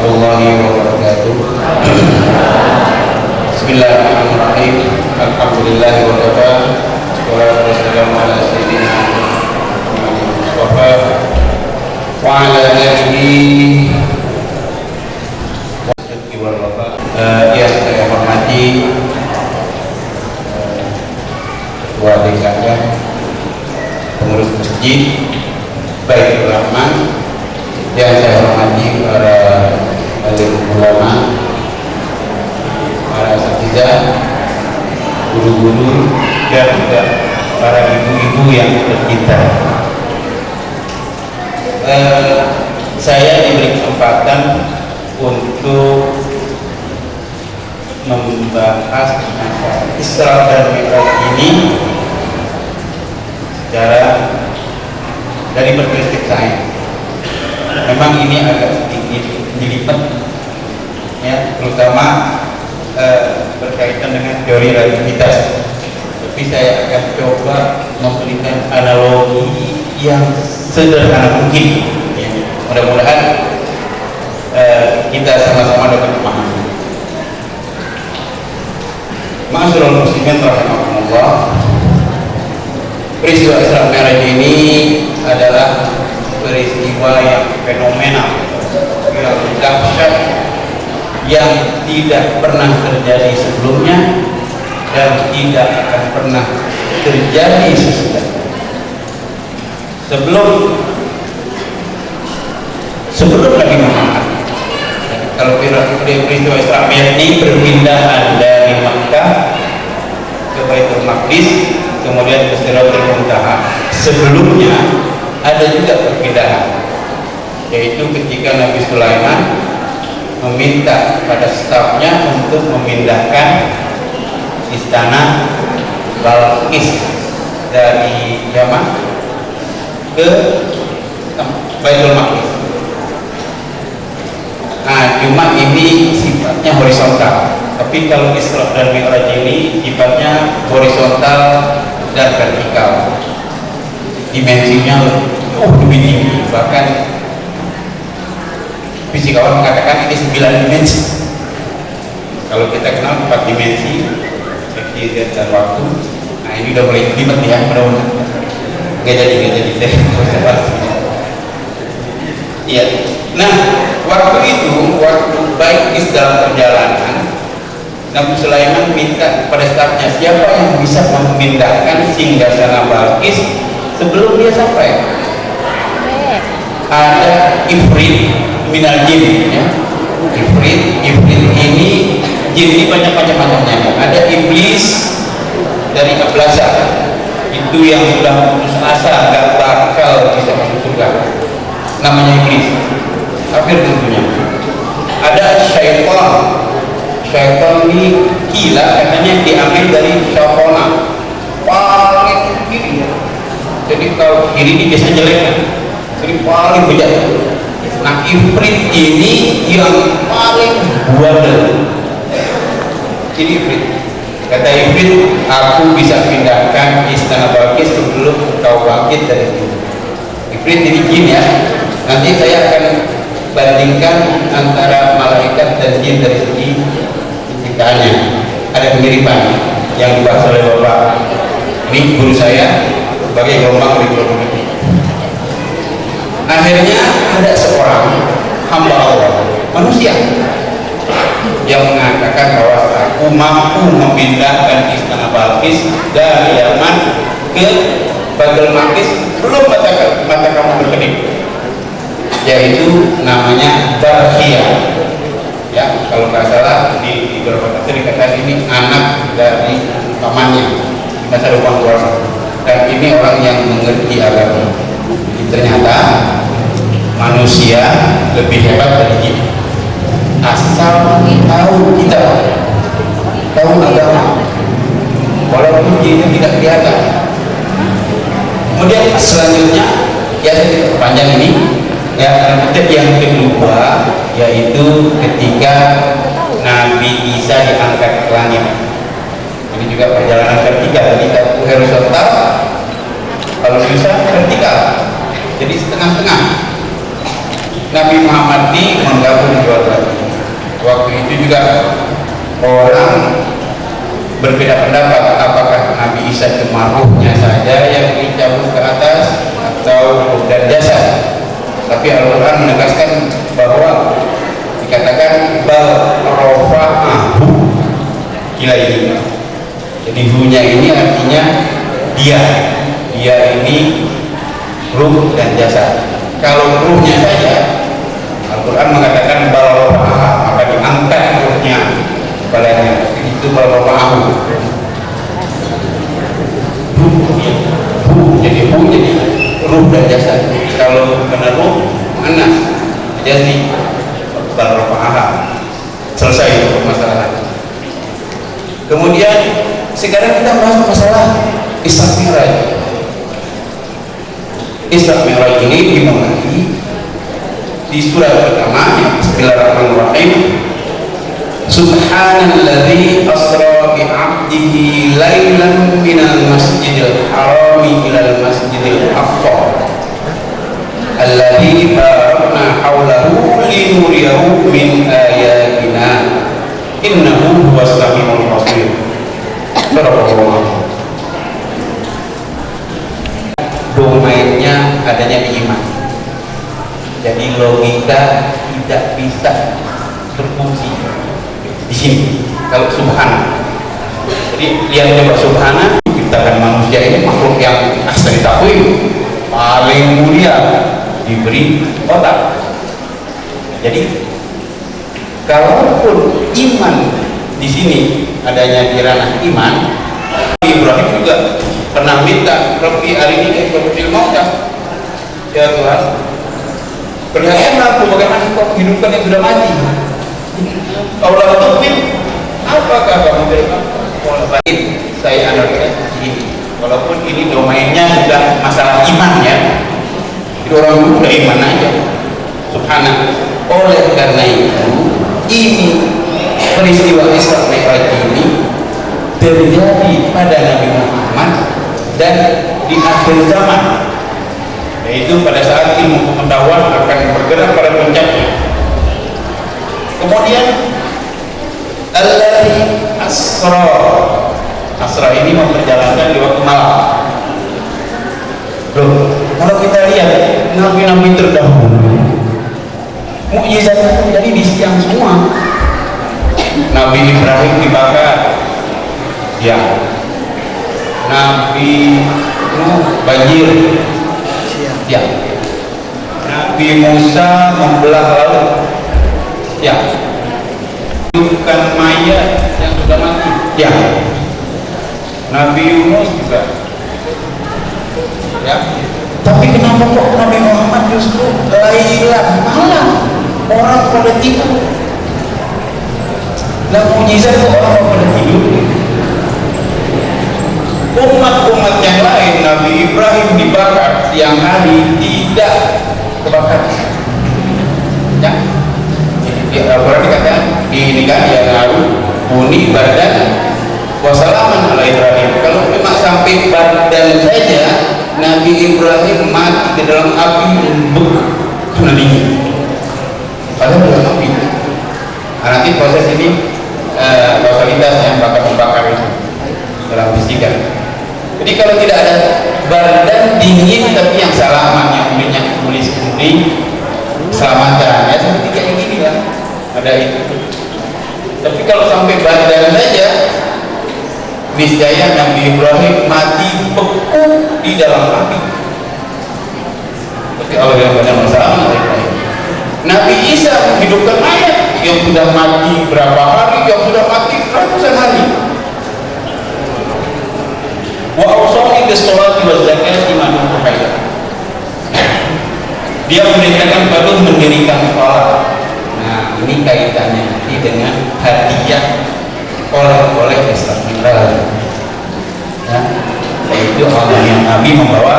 warahmatullahi wabarakatuh. Bismillahirrahmanirrahim. Alhamdulillahi wa kafa. Wassalatu wassalamu ala sayyidina Muhammadin Mustafa wa ala alihi wal wafa. Yang saya hormati Ketua DKK, pengurus masjid Baitur Rahman, yang saya hormati para alim ulama, para asatidzah, guru-guru, dan juga para ibu-ibu yang tercinta. Saya diberi kesempatan untuk membahas Isra dan Mi'raj ini secara dari perspektif saya. Memang ini agak sedikit menyelipat, ya, terutama berkaitan dengan teori relativitas. Tapi saya akan coba memberikan analogi yang sederhana mungkin. Ya. Mudah-mudahan kita sama-sama dapat memahami. Ma'asyiral muslimin rahimakumullah. Peristiwa Isra Mi'raj ini adalah peristiwa yang fenomenal, yang dahsyat, yang tidak pernah terjadi sebelumnya dan tidak akan pernah terjadi sesudahnya. Sebelum Nabi Muhammad, kalau peristiwa Isra Mi'raj ini perpindahan dari Makkah ke Baitul Maqdis, kemudian ke Sidratul Muntaha. Sebelumnya ada juga perpindahan, yaitu ketika Nabi Sulaiman meminta pada stafnya untuk memindahkan istana Balqis dari Yaman ke Baitul Maqdis. Nah, cuma ini sifatnya horizontal, tapi kalau Isra dan Mi'raj ini sifatnya horizontal dan vertikal. Dimensinya lebih tinggi, bahkan fisikawan mengatakan ini 9 dimensi. Kalau kita kenal 4 dimensi, waktu dan waktu. Nah, ini udah mulai terlibat ya, mudah-mudahan nggak jadi iya. Nah, waktu itu, waktu Balqis dalam perjalanan, Nabi Sulaiman minta kepada stafnya, siapa yang bisa memindahkan singgasana Balqis sebelum dia sampai. Ada Ifrit minal jin, ya. Ifrit ini, jin ini banyak macam-macamnya. Ada iblis dari Ablasa, itu yang sudah putus asa gak bakal bisa masuk surga, namanya iblis, kafir tentunya. Ada syaitan ini gila, katanya diambil dari syafona, paling kiri. Jadi kalau kiri ini biasanya jelek kan, jadi paling bejat. Nah, Ifrit ini yang paling buadel. Jadi Ifrit, kata Ifrit, aku bisa pindahkan istana Balqis sebelum kau bangkit dari itu. Ifrit ini jin ya. Nanti saya akan bandingkan antara malaikat dan jin dari segi penciptaannya. Ada kemiripan yang dibahas oleh Bapak ini guru saya sebagai gelombang ini. Akhirnya ada seorang hamba Allah, manusia, yang mengatakan bahwa aku mampu memindahkan istana Balqis dari Yaman ke Baitul Maqdis belum mata kamu berkedip, yaitu namanya Barkhia. Ya, kalau nggak salah di beberapa dikatakan ini anak dari pamannya di masa depan keluarga, dan ini orang yang mengerti agama. Ternyata manusia lebih hebat dari jin, asal tahu kitab, tahu agama, walaupun jinnya tidak kelihatan. Kemudian selanjutnya, ya saya panjang ini, ya yang kedua yaitu ketika Nabi Isa diangkat ke langit. Ini juga perjalanan vertikal, jadi horizontal, kalau bisa vertikal, jadi setengah-setengah. Nabi Muhammad ini menggabung dua-duanya. itu juga orang berbeda pendapat apakah Nabi Isa cuma ruhnya saja yang dicabut ke atas atau ruh dan jasad. Tapi Al-Quran menegaskan bahwa dikatakan bal rafa'ahu ilaihi. Jadi hu-nya ini artinya dia ini ruh dan jasad. Kalau ruhnya saja, Al-Quran mengatakan bal rafa'aha, maka diangkat ruhnya kepadanya. Itu bal rafa'ahu. Jadi ruh dan jasad. Kalau kena ruh mana jadi bal rafa'aha, selesai permasalahan. Kemudian sekarang kita bahas masalah Isra Mi'raj. Isra Mi'raj ini dimulai di surat pertama, Bismillahirrahmanirrahim. Subhanalladzi asra bi 'abdihi lailan minal masjidil harami ilal masjidil aqsa alladzi barakna haulahu linuriyahu min ayatina innahu huwas samiul basir. Domainnya adanya di iman. Jadi logika tidak bisa berfungsi di sini kalau subhana. Jadi lihat coba subhana, menciptakan manusia ini makhluk yang asli takwim, paling mulia, diberi otak. Jadi kalaupun iman di sini adanya di ranah iman, Ibrahim juga pernah minta Rabbi arini kaifa mauta, ya Tuhan, perlihatkan aku bagaimana kau hidupkan yang sudah mati. Allah tu'min, apakah kamu terima? Saya analisa ini, walaupun ini domainnya sudah masalah iman ya, itu orang dulu udah iman aja, subhanallah. Oleh karena itu, ini peristiwa Isra Mi'raj ini terjadi pada Nabi Muhammad dan di akhir zaman, yaitu pada saat ilmu pengetahuan akan bergerak pada puncaknya. Kemudian alladzi asra ini memperjalankan di waktu malam. Loh, kalau kita lihat nabi-nabi terdahulu mukjizat terjadi di siang semua. Nabi Ibrahim dibakar, ya. Nabi Nuh banjir, ya. Nabi Musa membelah laut, ya. Bukan mayat yang sudah mati, ya. Nabi Yunus juga, ya. Tapi kenapa kok Nabi Muhammad justru lailan malam orang pada tidur? Dan mujizat itu orang pada tidur. Umat-umat yang lain, Nabi Ibrahim dibakar siang hari, tidak kebakar. Ya, Al-Quran dikatakan ini kan ya lalu buni badan wassalaman ala Ibrahim. Kalau memang sampai badan saja, Nabi Ibrahim mati ke dalam api karena dingin. Padahal dalam api. Nah, nanti proses ini kausalitas yang bakar itu dalam fisika. Jadi kalau tidak ada badan dingin tapi yang salaman, yang minyak tulis kuning selamatan, ya seperti kayak gini lah, ada itu. Tapi kalau sampai badan saja, niscaya Nabi Ibrahim mati beku di dalam api. Tapi Allah yang banyak masalah. Nabi Isa menghidupkan mayat yang sudah mati berapa hari, yang sudah mati ratusan hari. Wa awsani bis-sholati waz zakati ma dumtu hayya. Dia memerintahkan pada mendirikan sholat. Nah, ini kaitannya nanti dengan hadiah oleh Isra Mi'raj. Ya, yaitu Allah yang Nabi membawa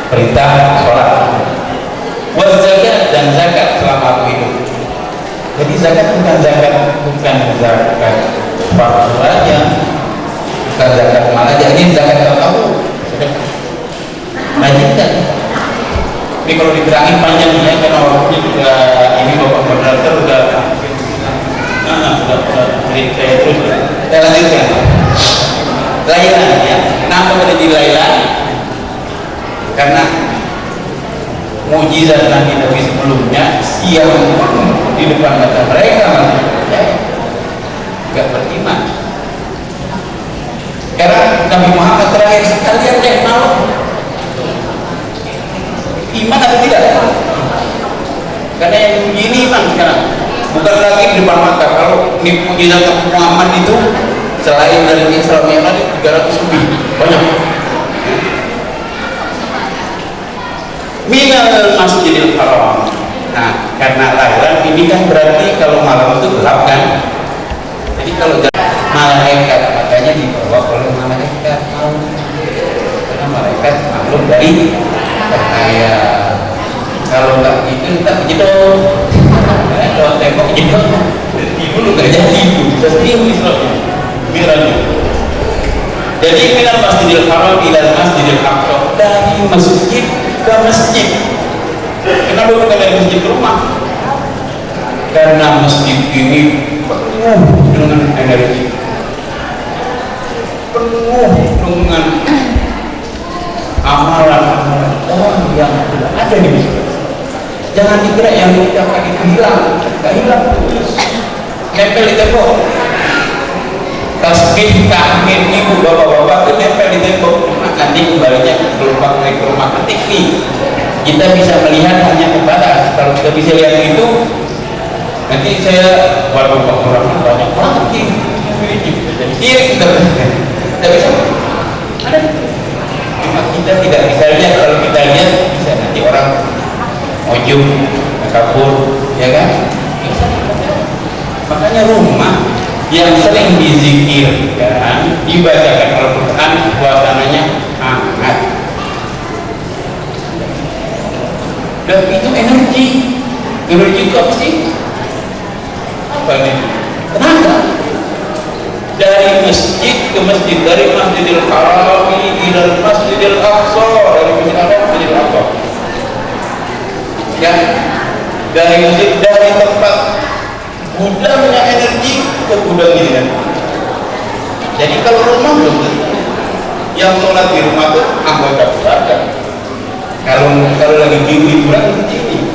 perintah sholat, waz zakat, dan zakat selama hidup. Jadi zakat bukan zakat fardu aja, bukan zakat mal aja, ini zakat tahu. Lanjutkan. Ini kalau diterangin panjang ya, karena waktunya juga ini Bapak Moderator udah Laila, karena mukjizat nabi-nabi sebelumnya siang di depan mata mereka masih percaya, nggak beriman. Karena Nabi Muhammad terakhir sekalian deh malam iman atau tidak? Karena yang begini iman sekarang, bukan lagi di depan mata. Kalau ini mukjizat Nabi Muhammad itu selain dari Isra Mi'raj 300 lebih banyak. Minal Masjidil Haram. Nah, karena lahiran ini kan berarti kalau malam itu gelap kan. Jadi kalau malaikat makanya dibawa oleh malaikat malam, karena malaikat makhluk dari cahaya. Kalau nggak gitu kita jedot, kalau tembok jedot dulu nggak jadi itu, jadi Islamnya miranya. Jadi minal Masjidil Haram ila Masjidil Aqsa, dari masjid ke masjid. Kenapa bukan dari masjid ke rumah? Karena masjid ini penuh dengan energi, penuh dengan amalan-amalan orang yang tidak ada di masjid. Jangan dikira yang diucapkan itu hilang, tidak hilang, nempel di tembok. Tasbih, tahmid, ibu, bapak-bapak itu nempel di tembok. Nanti kembalinya ke rumah ketik nih. Kita bisa melihat hanya kebatas. Kalau kita bisa lihat itu, nanti saya waduh orang banyak banget jadi kiri kita tidak bisa ada. Cuma kita tidak bisa lihat. Kalau kita lihat bisa nanti orang ujung kabur, ya kan? Makanya rumah yang sering dizikirkan, dibacakan Al-Quran, suasananya hangat. Dan itu energi itu apa sih? Apa ini? Tenaga. Dari masjid ke masjid, dari Masjidil Haram ila Masjidil Aqsa, dari Masjidil Haram ke Masjidil Aqsa. Ya, dari masjid, dari tempat gudangnya energi ke gudang ini kan. Jadi kalau rumah belum tentu. Yang sholat di rumah itu anggota keluarga. Kalau lagi liburan begini,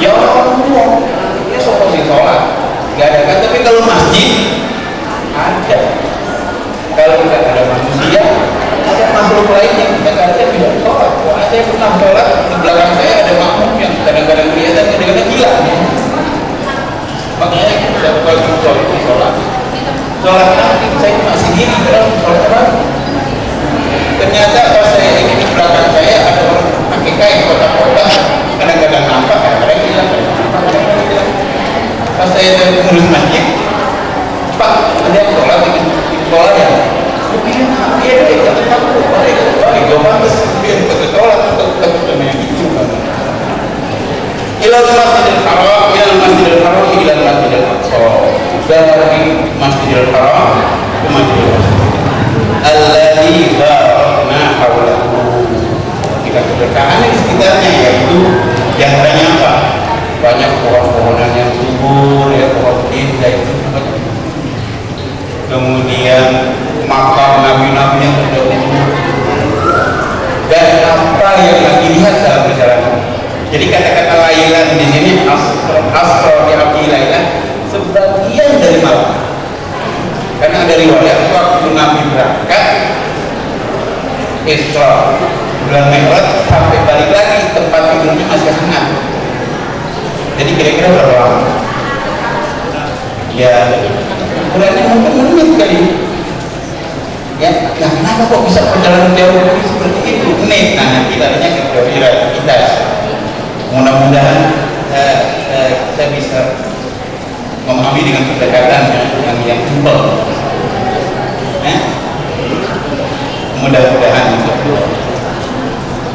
ya orang tua, dia sopasi sholat, nggak ada kan. Tapi kalau masjid ada. Kalau tidak ada manusia, ada makhluk lain yang kita kadang tidak sholat. Wah, saya pernah sholat di belakang saya ada makhluk yang kadang-kadang kelihatan, kadang-kadang hilang. Makanya kita bagi sholat nanti saya cuma sendiri dalam sholat apa? Ternyata pas saya ini di belakang saya ada orang pakai kain kotak-kotak, kadang-kadang nampak, kadang-kadang hilang, kadang-kadang hilang. Pas saya ngurus masjid, Pak, ada yang sholat di sholat ya? Iya deh, jangan takut, balik, gue pantas biar kita sholat untuk kita yang itu kan. Ilal Masjidil Haram, ilal Masjidil Haram, ilal Masjidil Aqsa. Dari Masjidil Haram ke Masjidil Aqsa. Alladzi barakna haulahu. Jika keberkahan di sekitarnya, yaitu diantaranya apa? Banyak pohon-pohonan yang subur, ya pohon indah itu. Kemudian makam nabi-nabi yang terdahulu. Dan apa yang lagi lihat dalam perjalanan. Jadi kata-kata lailan di sini asra di abdi lailan sebagian dari malam. Karena ada riwayat waktu Nabi berangkat Isra bulan Mi'raj sampai balik lagi tempat tidurnya masih hangat. Jadi kira-kira berapa lama? Ya, ukurannya mungkin menit kali. Ya, nah kenapa kok bisa perjalanan jauh seperti itu? Menit. Nah, nanti tadinya kira-kira kita. Mudah-mudahan saya bisa memahami dengan pendekatan yang simpel. Mudah-mudahan itu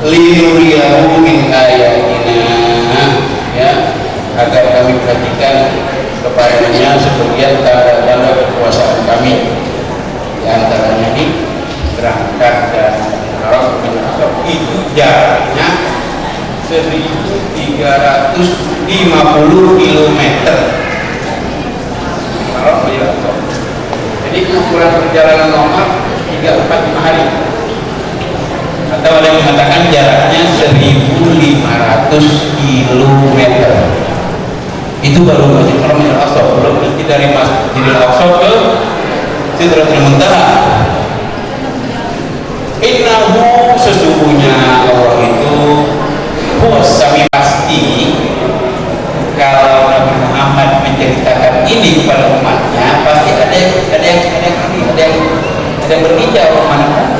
linuriyahu min ayatina, ya, agar kami perhatikan kepadanya sebagian tanda-tanda kekuasaan kami. Di antaranya ini berangkat dari Arab itu jaraknya 1350 km. Jadi ukuran perjalanan normal 3-4-5 hari. katakan jaraknya 1.500 kilometer. Itu baru Masjidil Aqsa, belum nanti dari Masjidil Aqsa ke Sidratul Muntaha. Innahu, sesungguhnya Allah itu Sami, pasti kalau Nabi Muhammad menceritakan ini kepada umatnya, pasti ada yang berbicara mana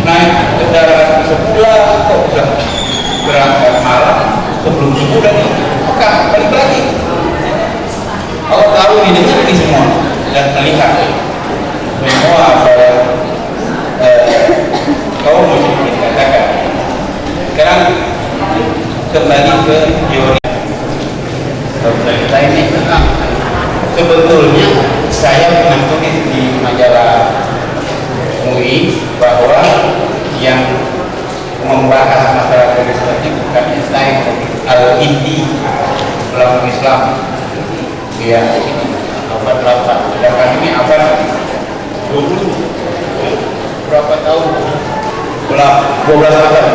naik kendaraan sebulan kok bisa berangkat malam sebelum sebulan nih Mekah, balik lagi. Allah tahu ini dengar semua dan melihat semua apa yang kau mesti dikatakan. Sekarang kembali ke teori kita ini. Sebetulnya saya pernah tulis di majalah MUI bahwa yang membahas masalah legislatif bukan Islam, Al-Hindi, ulama Islam. Ya, abad 8. Sedangkan ini abad 20. Berapa tahun? 12 abad.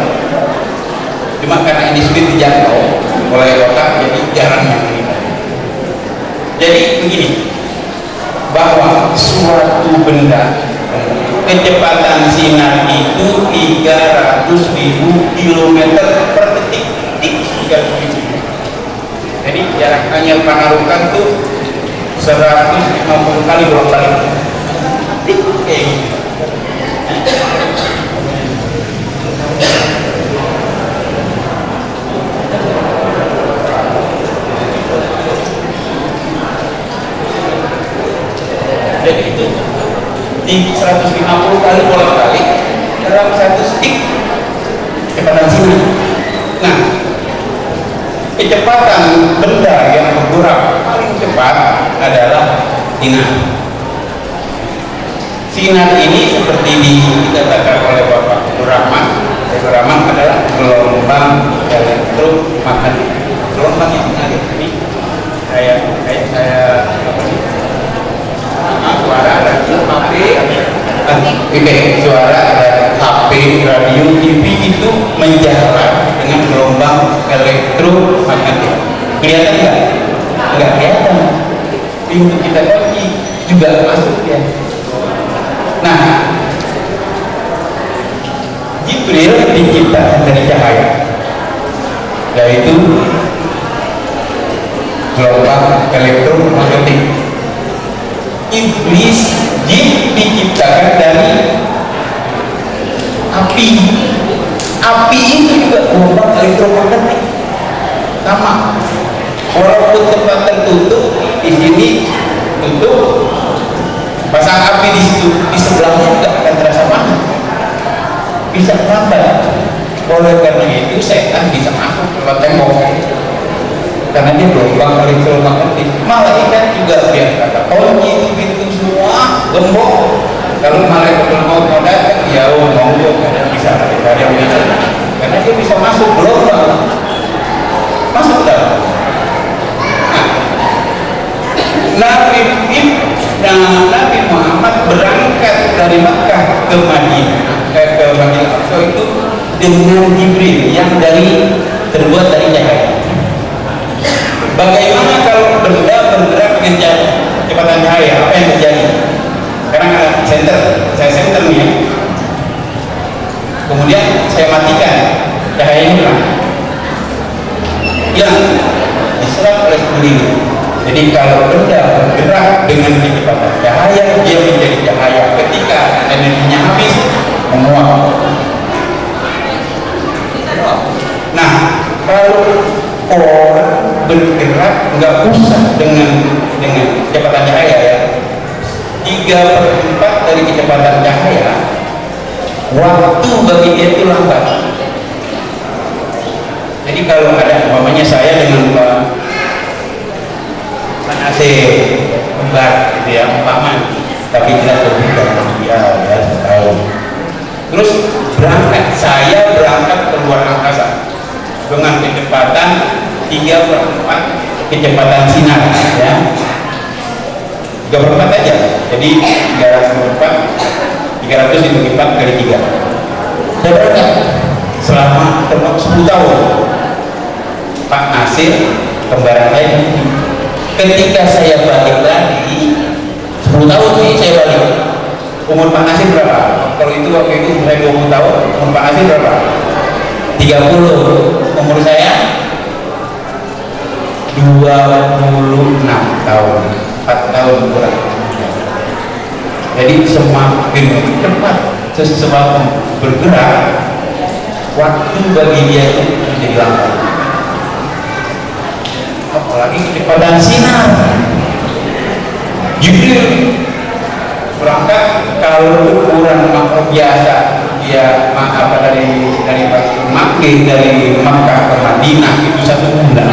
Cuma karena ini sulit dijangkau oleh otak, jadi jarang yang ini. Jadi begini, bahwa suatu benda kecepatan sinar itu 300.000 km per detik. Jadi jarak hanya panarukan itu 150 kali bolak-balik. Kayak gitu. Jadi itu di 150 kali bolak-balik dalam satu stick kecepatan sinar. Nah, kecepatan benda yang bergerak paling cepat adalah sinar. Sinar ini seperti dikatakan oleh Bapak Abdul Rahman adalah gelombang elektromagnetik. Gelombang yang mengalir ini saya suara radio, HP, suara HP, radio, TV itu menjalar dengan gelombang elektromagnetik. Kelihatan nggak? Nggak kelihatan. Pintu kita kunci juga masuk ya. Nah, Jibril diciptakan dari cahaya, yaitu gelombang elektromagnetik. Iblis, jin diciptakan dari api. Api itu juga gelombang elektromagnetik, sama. Walaupun tempat tertutup, di sini tutup, pasang api di situ, di sebelahnya juga akan terasa panas, bisa melambat. Oleh karena itu setan bisa masuk ke tembok karena dia gelombang elektromagnetik. Malaikat juga biar kata kunci itu pintu semua gembok. Kalau malaikat mau datang, ya monggo, bisa ada yang bisa, karena dia bisa masuk gelombang, masuk dalam. Nabi Muhammad berangkat dari Makkah ke Madinah, ke Masjidil Aqsa itu dengan Jibril yang terbuat dari cahaya. Bagaimana kalau benda bergerak dengan kecepatan cahaya? Apa yang terjadi? Sekarang ada saya center nih ya. Kemudian saya matikan, cahayanya hilang, diserap oleh sendiri. Jadi kalau benda bergerak dengan kecepatan cahaya, dia menjadi cahaya. Ketika energinya habis, menguap. Nah, kalau orang bergerak nggak usah dengan kecepatan cahaya ya, 3/4 dari kecepatan cahaya, waktu bagi dia itu lambat. Jadi kalau ada umpamanya saya dengan Pak AC kembar gitu ya, umpama, tapi tidak berbeda ya setahun. Terus saya berangkat ke luar angkasa dengan kecepatan 3/4 kecepatan sinar ya, 3/4 aja, jadi 300 dibagi 4 kali 3, berangkat selama 10 tahun. Pak Nasir kembaran saya, ketika saya balik lagi 10 tahun nih saya balik. Umur Pak Nasir berapa? Kalau itu waktu itu saya 20 tahun, umur Pak Nasir berapa? 30. Umur saya 26 tahun, 4 tahun kurang. Jadi semakin cepat sesuatu bergerak, waktu bagi dia itu menjadi lambat. Apalagi kecepatan sinar. Jibril berangkat kalau ukuran makhluk biasa dia dari Makkah ke Madinah itu 1 bulan.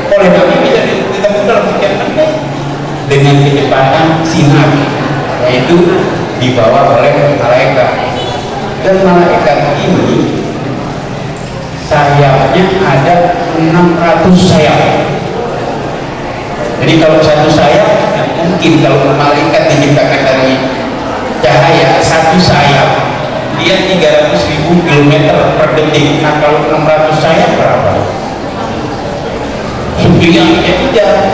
Oleh Nabi bisa ditempuh dalam sekian menit dengan kecepatan sinar, yaitu dibawa oleh malaikat. Dan malaikat ini sayapnya ada 600 sayap. Jadi kalau satu sayap, mungkin kalau malaikat diciptakan dari cahaya, satu sayap dia 300.000 km per detik. Nah kalau 600 sayap berapa? Yang jarak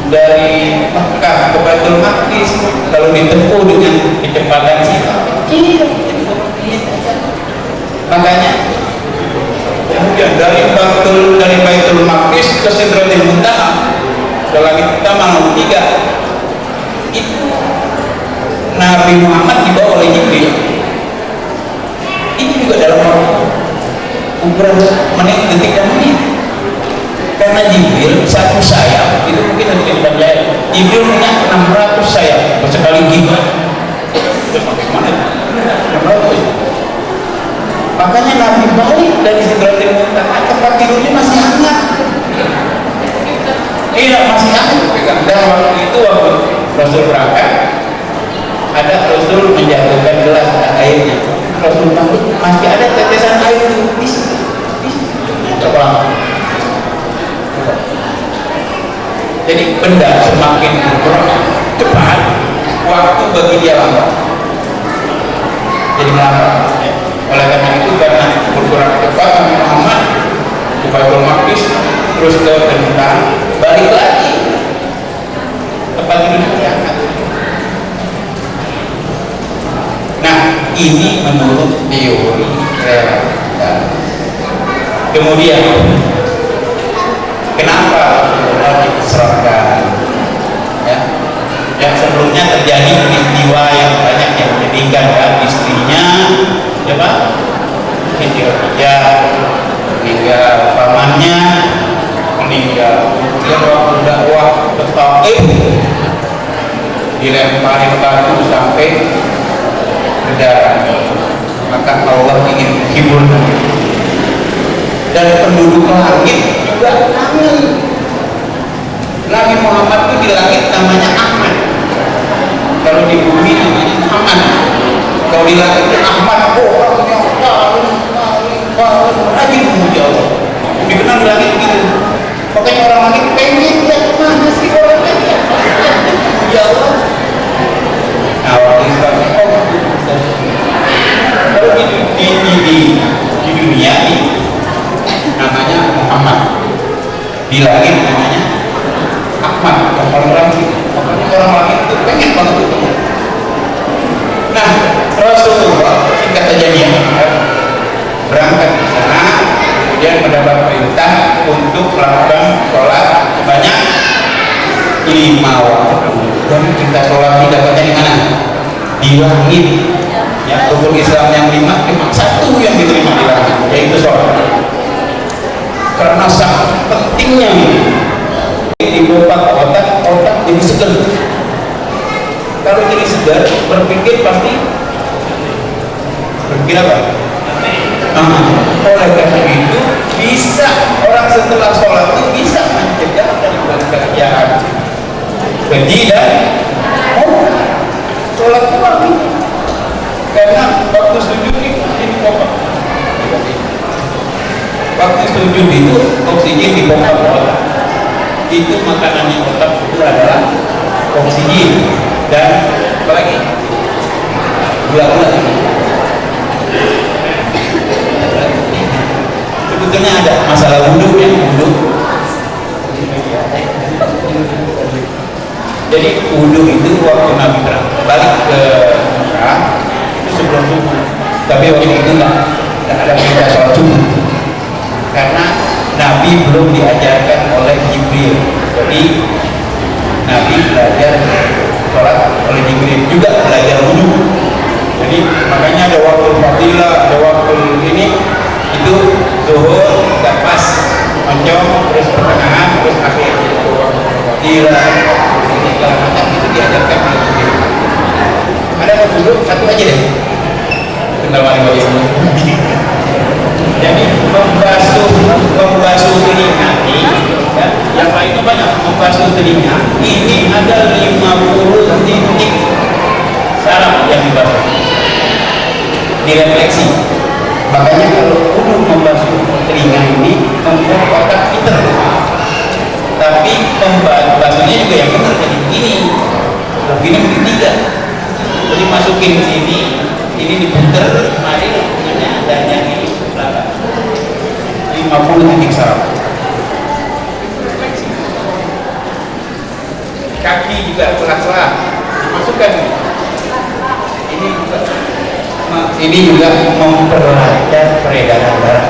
dari Makkah ke Baitul Maqdis kalau ditempuh dengan kecepatan sinar kecil. Makanya kemudian dari Baitul Maqdis ke Sidratil Muntaha ke langit pertama nomor 3 itu Nabi Muhammad dibawa oleh Jibril. Ini juga dalam ukuran menit, detik dan menit. Karena Jibril satu sayap itu mungkin ada kecepatan jaya. Jibril punya 600 sayap sekali giga. Bagaimana? 600. Makanya Nabi balik dari Sidratil Muntaha, tempat tidurnya masih hangat. Iya masih hangat. Dan waktu itu waktu Rasul berangkat, ada Rasul menjatuhkan gelas airnya. Rasul balik masih ada tetesan air di coba. Jadi benda semakin bergerak cepat, waktu bagi dia lambat. Jadi melambat. Oleh karena itu, karena bergerak cepat Muhammad ke Baitul Maqdis, terus ke Muntaha, balik lagi tempat tidur diangkat. Nah, ini menurut teori relativitas. Kemudian kenapa diserahkan? Ya, yang sebelumnya terjadi peristiwa yang banyak yang menyedihkan, kan? Istrinya, siapa? Meninggal, pamannya meninggal. Kemudian waktu dakwah ke Taif dilemparin batu sampai berdarah. Maka Allah ingin menghibur. Dan penduduk langit juga kangen. Nabi Muhammad itu di langit namanya Ahmad, kalau di bumi namanya Muhammad. Kalau di langit itu Ahmad, orangnya paling rajin memuji Allah, dikenal di langit gitu. Makanya orang langit pengen lihat mana sih orangnya memuji Allah. Nah waktu Islam kalau di dunia ini namanya Muhammad, di langit namanya Ahmad, yang paling rajin. Makanya orang langit itu pengen banget itu. Nah, Rasulullah singkat saja dia berangkat di sana, kemudian mendapat perintah untuk melakukan sholat sebanyak 5 waktu. Dan kita sholat didapatnya di mana? Di langit. Ya, rukun Islam yang 5 cuma 1 yang diterima di langit, yaitu sholat. Karena sangat pentingnya dibompak otak jadi segar. Kalau jadi segar, berpikir pasti berpikir apa? Oleh karena itu bisa orang setelah sholat itu bisa mencegah dari pekerjaan keji dan sholat itu lagi. Karena waktu sujud itu dipompak. Waktu sujud itu oksigen dipompak ke otak. Itu makanannya otak itu adalah oksigen dan apalagi gula-gula. sebetulnya ada masalah wudhu ya, wudhu. Jadi wudhu itu waktu Nabi balik ke Mekah itu sebelum subuh, tapi waktu itu nggak ada perintah sholat subuh karena Nabi belum diajarkan oleh Jibril. Jadi Nabi belajar sholat oleh Jibril, juga belajar wudhu. Jadi makanya ada waktu fadilah, ada waktu ini itu zuhur nggak pas, moncong, terus pertengahan, terus akhir. Fadilah ini segala macam itu diajarkan oleh Jibril. Ada wudhu satu aja deh. Tinggal mari bagi jadi membasuh telinga ini ya, yang lain itu banyak. Membasuh telinga ini ada 50 titik saraf yang dibasuh, direfleksi. Makanya kalau kudu membasuh telinga ini membuat otak kita, tapi membasuhnya juga yang benar. Jadi begini ketiga, jadi masukin sini, ini diputer, mari punya adanya ini belakang 50 titik saraf. Kaki juga pelan-pelan dimasukkan ini juga memperlancar peredaran darah.